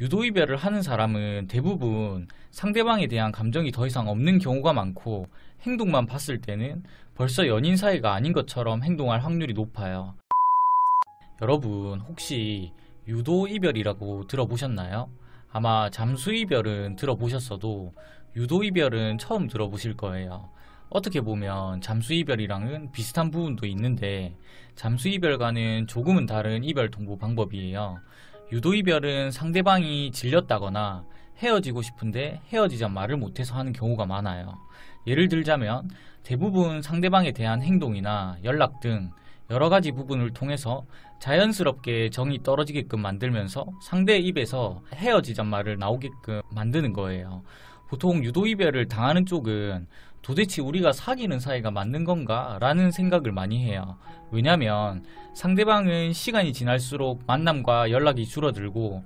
유도이별을 하는 사람은 대부분 상대방에 대한 감정이 더 이상 없는 경우가 많고 행동만 봤을 때는 벌써 연인 사이가 아닌 것처럼 행동할 확률이 높아요. 여러분 혹시 유도이별이라고 들어보셨나요? 아마 잠수이별은 들어보셨어도 유도이별은 처음 들어보실 거예요. 어떻게 보면 잠수이별이랑은 비슷한 부분도 있는데 잠수이별과는 조금은 다른 이별 통보 방법이에요. 유도이별은 상대방이 질렸다거나 헤어지고 싶은데 헤어지자 말을 못해서 하는 경우가 많아요. 예를 들자면 대부분 상대방에 대한 행동이나 연락 등 여러가지 부분을 통해서 자연스럽게 정이 떨어지게끔 만들면서 상대의 입에서 헤어지자 말을 나오게끔 만드는 거예요. 보통 유도이별을 당하는 쪽은 도대체 우리가 사귀는 사이가 맞는 건가? 라는 생각을 많이 해요. 왜냐면 상대방은 시간이 지날수록 만남과 연락이 줄어들고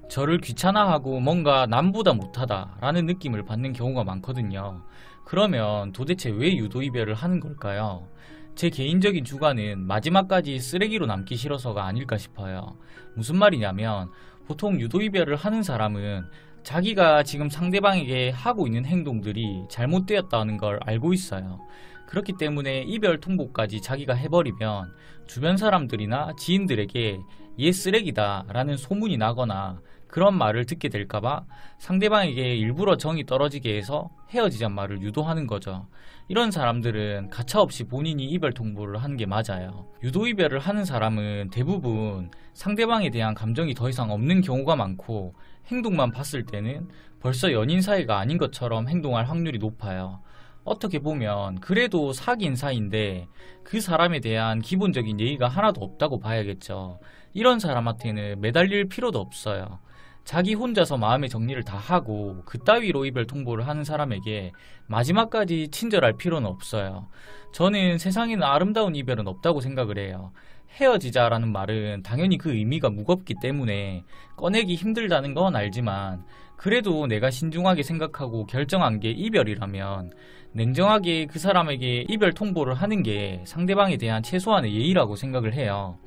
저를 귀찮아하고 뭔가 남보다 못하다 라는 느낌을 받는 경우가 많거든요. 그러면 도대체 왜 유도이별을 하는 걸까요? 제 개인적인 주관은 마지막까지 쓰레기로 남기 싫어서가 아닐까 싶어요. 무슨 말이냐면 보통 유도이별을 하는 사람은 자기가 지금 상대방에게 하고 있는 행동들이 잘못되었다는 걸 알고 있어요. 그렇기 때문에 이별 통보까지 자기가 해버리면 주변 사람들이나 지인들에게 얘 쓰레기다 라는 소문이 나거나 그런 말을 듣게 될까봐 상대방에게 일부러 정이 떨어지게 해서 헤어지자는 말을 유도하는 거죠. 이런 사람들은 가차없이 본인이 이별 통보를 하는 게 맞아요. 유도이별을 하는 사람은 대부분 상대방에 대한 감정이 더 이상 없는 경우가 많고 행동만 봤을 때는 벌써 연인 사이가 아닌 것처럼 행동할 확률이 높아요. 어떻게 보면 그래도 사귄 사이인데 그 사람에 대한 기본적인 예의가 하나도 없다고 봐야겠죠. 이런 사람한테는 매달릴 필요도 없어요. 자기 혼자서 마음의 정리를 다 하고 그따위로 이별 통보를 하는 사람에게 마지막까지 친절할 필요는 없어요. 저는 세상에는 아름다운 이별은 없다고 생각을 해요. 헤어지자라는 말은 당연히 그 의미가 무겁기 때문에 꺼내기 힘들다는 건 알지만 그래도 내가 신중하게 생각하고 결정한 게 이별이라면 냉정하게 그 사람에게 이별 통보를 하는 게 상대방에 대한 최소한의 예의라고 생각을 해요.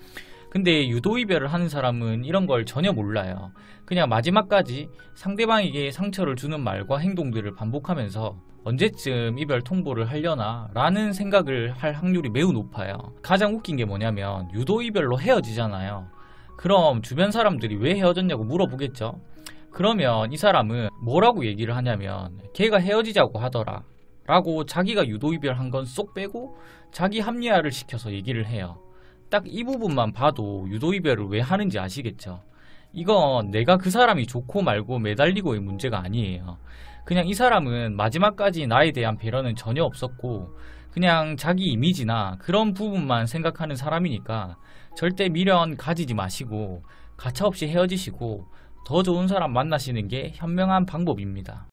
근데 유도이별을 하는 사람은 이런 걸 전혀 몰라요. 그냥 마지막까지 상대방에게 상처를 주는 말과 행동들을 반복하면서 언제쯤 이별 통보를 하려나 라는 생각을 할 확률이 매우 높아요. 가장 웃긴 게 뭐냐면 유도이별로 헤어지잖아요. 그럼 주변 사람들이 왜 헤어졌냐고 물어보겠죠. 그러면 이 사람은 뭐라고 얘기를 하냐면 걔가 헤어지자고 하더라 라고 자기가 유도이별 한 건 쏙 빼고 자기 합리화를 시켜서 얘기를 해요. 딱 이 부분만 봐도 유도이별을 왜 하는지 아시겠죠? 이건 내가 그 사람이 좋고 말고 매달리고의 문제가 아니에요. 그냥 이 사람은 마지막까지 나에 대한 배려는 전혀 없었고 그냥 자기 이미지나 그런 부분만 생각하는 사람이니까 절대 미련 가지지 마시고 가차없이 헤어지시고 더 좋은 사람 만나시는 게 현명한 방법입니다.